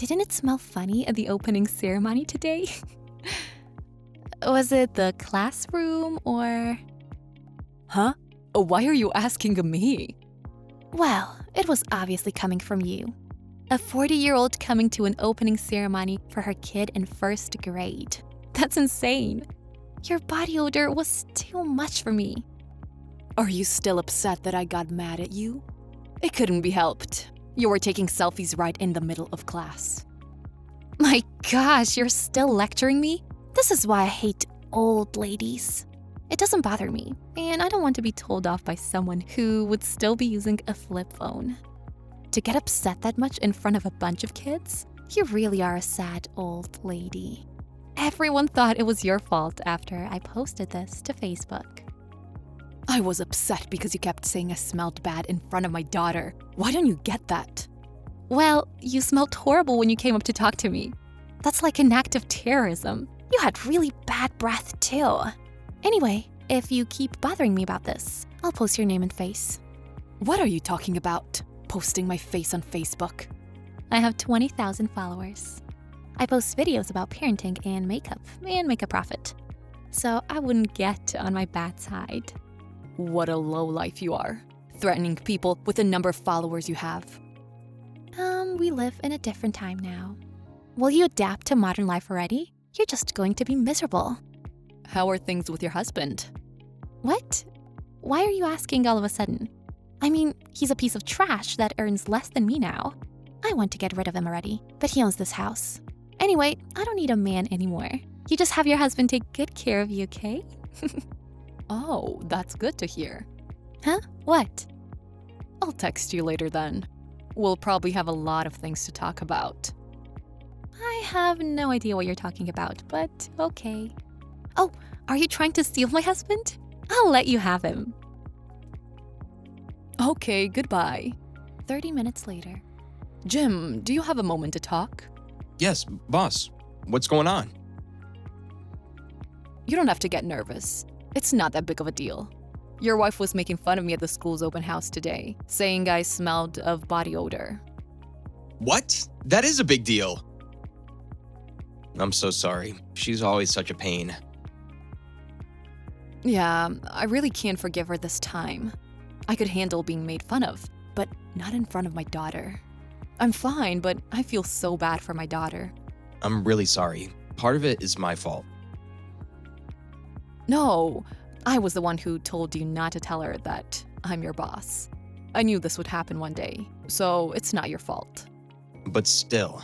Didn't it smell funny at the opening ceremony today? Was it the classroom or... Huh? Why are you asking me? Well, it was obviously coming from you. A 40-year-old coming to an opening ceremony for her kid in first grade. That's insane. Your body odor was too much for me. Are you still upset that I got mad at you? It couldn't be helped. You were taking selfies right in the middle of class. My gosh, you're still lecturing me? This is why I hate old ladies. It doesn't bother me, and I don't want to be told off by someone who would still be using a flip phone. To get upset that much in front of a bunch of kids? You really are a sad old lady. Everyone thought it was your fault after I posted this to Facebook. I was upset because you kept saying I smelled bad in front of my daughter. Why don't you get that? Well, you smelled horrible when you came up to talk to me. That's like an act of terrorism. You had really bad breath too. Anyway, if you keep bothering me about this, I'll post your name and face. What are you talking about? Posting my face on Facebook? I have 20,000 followers. I post videos about parenting and make a profit. So I wouldn't get on my bad side. What a lowlife you are, threatening people with the number of followers you have. We live in a different time now. Will you adapt to modern life already? You're just going to be miserable. How are things with your husband? What? Why are you asking all of a sudden? I mean, he's a piece of trash that earns less than me now. I want to get rid of him already, but he owns this house. Anyway, I don't need a man anymore. You just have your husband take good care of you, okay? Oh, that's good to hear. Huh? What? I'll text you later then. We'll probably have a lot of things to talk about. I have no idea what you're talking about, but okay. Oh, are you trying to steal my husband? I'll let you have him. Okay, goodbye. 30 minutes later. Jim, do you have a moment to talk? Yes, boss. What's going on? You don't have to get nervous. It's not that big of a deal. Your wife was making fun of me at the school's open house today, saying I smelled of body odor. What? That is a big deal. I'm so sorry. She's always such a pain. Yeah, I really can't forgive her this time. I could handle being made fun of, but not in front of my daughter. I'm fine, but I feel so bad for my daughter. I'm really sorry. Part of it is my fault. No, I was the one who told you not to tell her that I'm your boss. I knew this would happen one day, so it's not your fault. But still.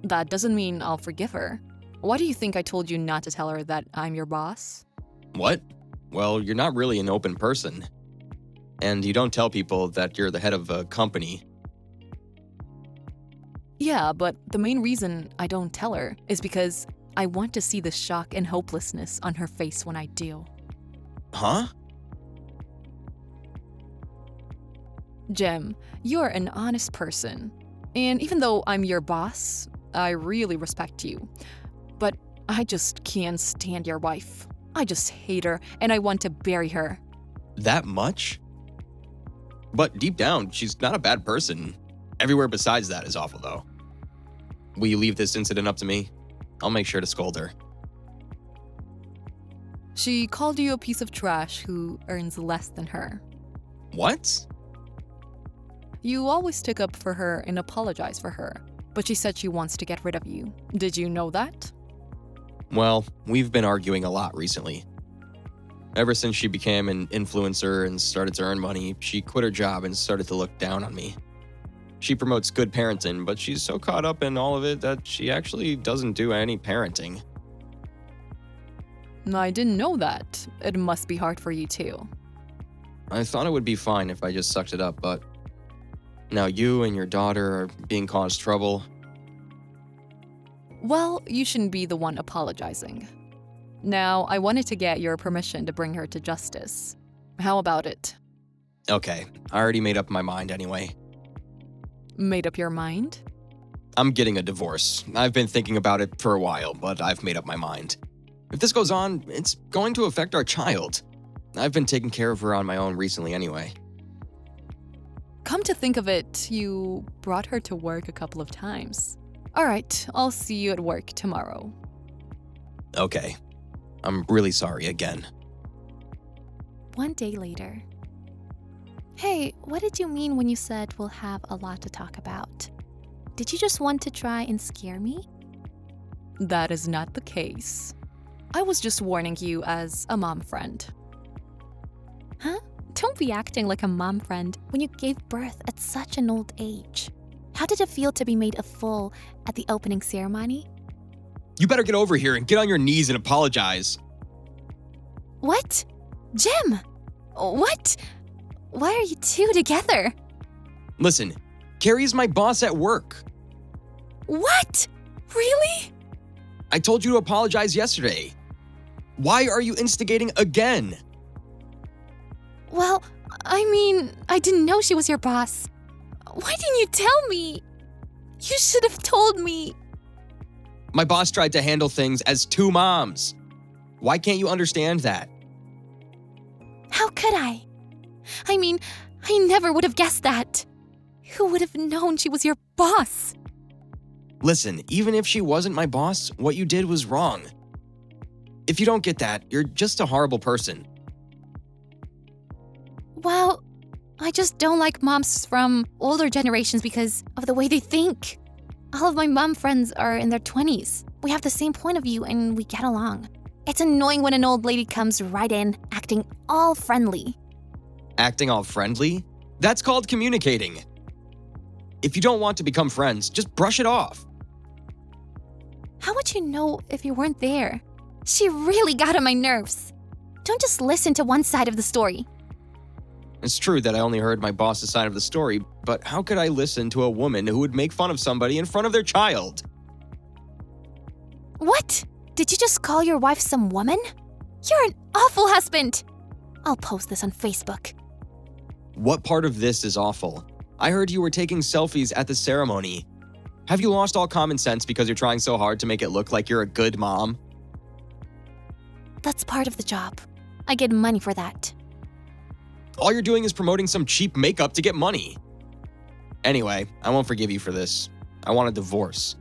That doesn't mean I'll forgive her. Why do you think I told you not to tell her that I'm your boss? What? Well, you're not really an open person. And you don't tell people that you're the head of a company. Yeah, but the main reason I don't tell her is because I want to see the shock and hopelessness on her face when I do. Huh? Jim, you're an honest person. And even though I'm your boss, I really respect you. But I just can't stand your wife. I just hate her, and I want to bury her. That much? But deep down, she's not a bad person. Everywhere besides that is awful, though. Will you leave this incident up to me? I'll make sure to scold her. She called you a piece of trash who earns less than her. What? You always stick up for her and apologize for her, but she said she wants to get rid of you. Did you know that? Well, we've been arguing a lot recently. Ever since she became an influencer and started to earn money, she quit her job and started to look down on me. She promotes good parenting, but she's so caught up in all of it that she actually doesn't do any parenting. I didn't know that. It must be hard for you too. I thought it would be fine if I just sucked it up, but now you and your daughter are being caused trouble. Well, you shouldn't be the one apologizing. Now, I wanted to get your permission to bring her to justice. How about it? Okay, I already made up my mind anyway. Made up your mind? I'm getting a divorce. I've been thinking about it for a while, but I've made up my mind. If this goes on, it's going to affect our child. I've been taking care of her on my own recently anyway. Come to think of it, you brought her to work a couple of times. All right, I'll see you at work tomorrow. Okay. I'm really sorry again. One day later. Hey, what did you mean when you said we'll have a lot to talk about? Did you just want to try and scare me? That is not the case. I was just warning you as a mom friend. Huh? Don't be acting like a mom friend when you gave birth at such an old age. How did it feel to be made a fool at the opening ceremony? You better get over here and get on your knees and apologize. What? Jim! What? Why are you two together? Listen, Carrie's my boss at work. What? Really? I told you to apologize yesterday. Why are you instigating again? Well, I mean, I didn't know she was your boss. Why didn't you tell me? You should have told me. My boss tried to handle things as two moms. Why can't you understand that? How could I? I mean, I never would have guessed that. Who would have known she was your boss? Listen, even if she wasn't my boss, what you did was wrong. If you don't get that, you're just a horrible person. Well, I just don't like moms from older generations because of the way they think. All of my mom friends are in their 20s. We have the same point of view and we get along. It's annoying when an old lady comes right in, acting all friendly. Acting all friendly? That's called communicating. If you don't want to become friends, just brush it off. How would you know if you weren't there? She really got on my nerves. Don't just listen to one side of the story. It's true that I only heard my boss's side of the story, but how could I listen to a woman who would make fun of somebody in front of their child? What? Did you just call your wife some woman? You're an awful husband. I'll post this on Facebook. What part of this is awful? I heard you were taking selfies at the ceremony. Have you lost all common sense because you're trying so hard to make it look like you're a good mom? That's part of the job. I get money for that. All you're doing is promoting some cheap makeup to get money. Anyway, I won't forgive you for this. I want a divorce.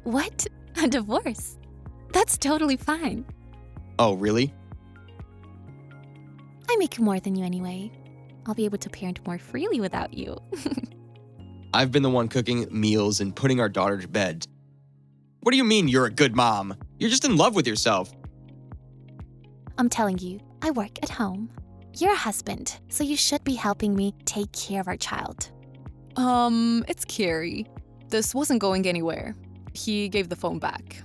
What? A divorce? That's totally fine. Oh, really? I make more than you anyway. I'll be able to parent more freely without you. I've been the one cooking meals and putting our daughter to bed. What do you mean you're a good mom? You're just in love with yourself. I'm telling you, I work at home. You're a husband, so you should be helping me take care of our child. It's Carrie. This wasn't going anywhere. He gave the phone back.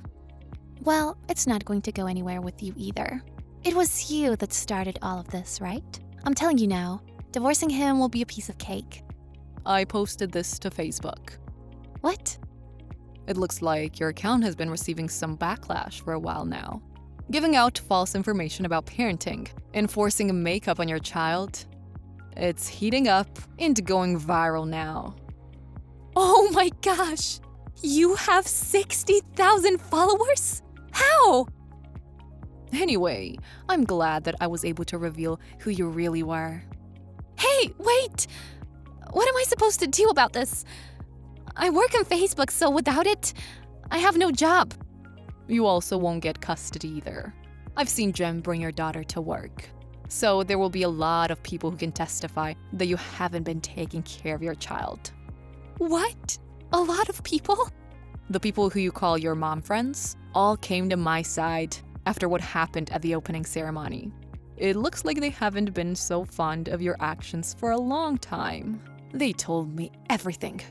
Well, it's not going to go anywhere with you either. It was you that started all of this, right? I'm telling you now, divorcing him will be a piece of cake. I posted this to Facebook. What? It looks like your account has been receiving some backlash for a while now. Giving out false information about parenting, enforcing makeup on your child. It's heating up and going viral now. Oh my gosh! You have 60,000 followers? How? Anyway, I'm glad that I was able to reveal who you really were. Hey, wait! What am I supposed to do about this? I work on Facebook, so without it, I have no job. You also won't get custody either. I've seen Jem bring your daughter to work. So there will be a lot of people who can testify that you haven't been taking care of your child. What? A lot of people? The people who you call your mom friends all came to my side after what happened at the opening ceremony. It looks like they haven't been so fond of your actions for a long time. They told me everything.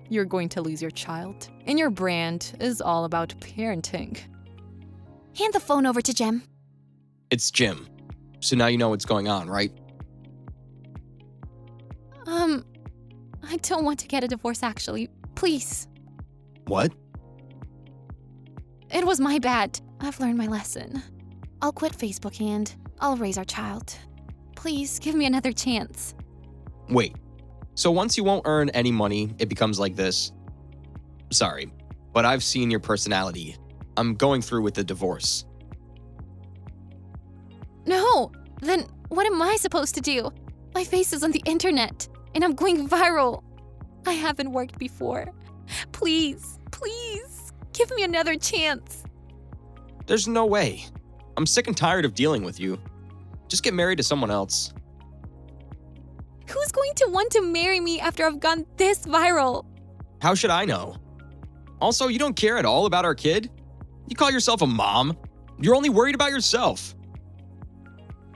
You're going to lose your child, and your brand is all about parenting. Hand the phone over to Jem. It's Jim. So now you know what's going on, right? I don't want to get a divorce actually. Please. What? It was my bad. I've learned my lesson. I'll quit Facebook and I'll raise our child. Please give me another chance. Wait. So once you won't earn any money, it becomes like this? Sorry, but I've seen your personality. I'm going through with the divorce. No! Then what am I supposed to do? My face is on the internet, and I'm going viral. I haven't worked before. Please, please, give me another chance. There's no way. I'm sick and tired of dealing with you. Just get married to someone else. Who's going to want to marry me after I've gone this viral? How should I know? Also, you don't care at all about our kid? You call yourself a mom? You're only worried about yourself.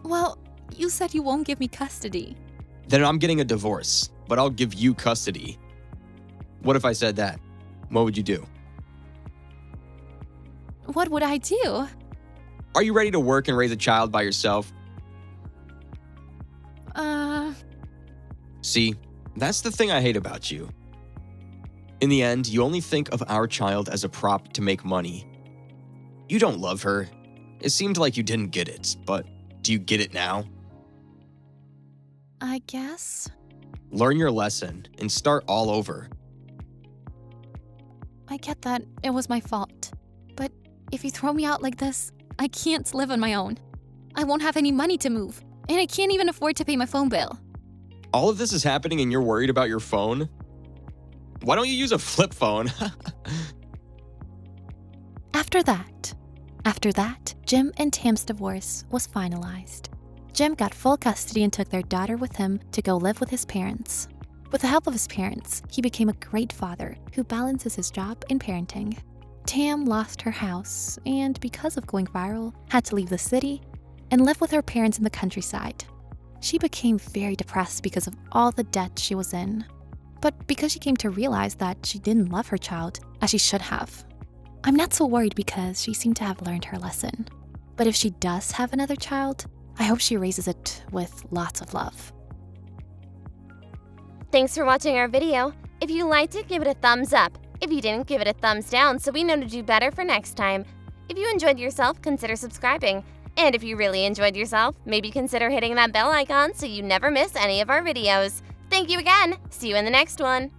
Well, you said you won't give me custody. Then I'm getting a divorce, but I'll give you custody. What if I said that? What would you do? What would I do? Are you ready to work and raise a child by yourself? See, that's the thing I hate about you. In the end, you only think of our child as a prop to make money. You don't love her. It seemed like you didn't get it, but do you get it now? I guess. Learn your lesson and start all over. I get that it was my fault. But if you throw me out like this, I can't live on my own. I won't have any money to move, and I can't even afford to pay my phone bill. All of this is happening and you're worried about your phone? Why don't you use a flip phone? After that, Jim and Tam's divorce was finalized. Jim got full custody and took their daughter with him to go live with his parents. With the help of his parents, he became a great father who balances his job and parenting. Tam lost her house and, because of going viral, had to leave the city and live with her parents in the countryside. She became very depressed because of all the debt she was in. But because she came to realize that she didn't love her child as she should have. I'm not so worried because she seemed to have learned her lesson. But if she does have another child, I hope she raises it with lots of love. Thanks for watching our video. If you liked it, give it a thumbs up. If you didn't, give it a thumbs down so we know to do better for next time. If you enjoyed yourself, consider subscribing. And if you really enjoyed yourself, maybe consider hitting that bell icon so you never miss any of our videos. Thank you again. See you in the next one.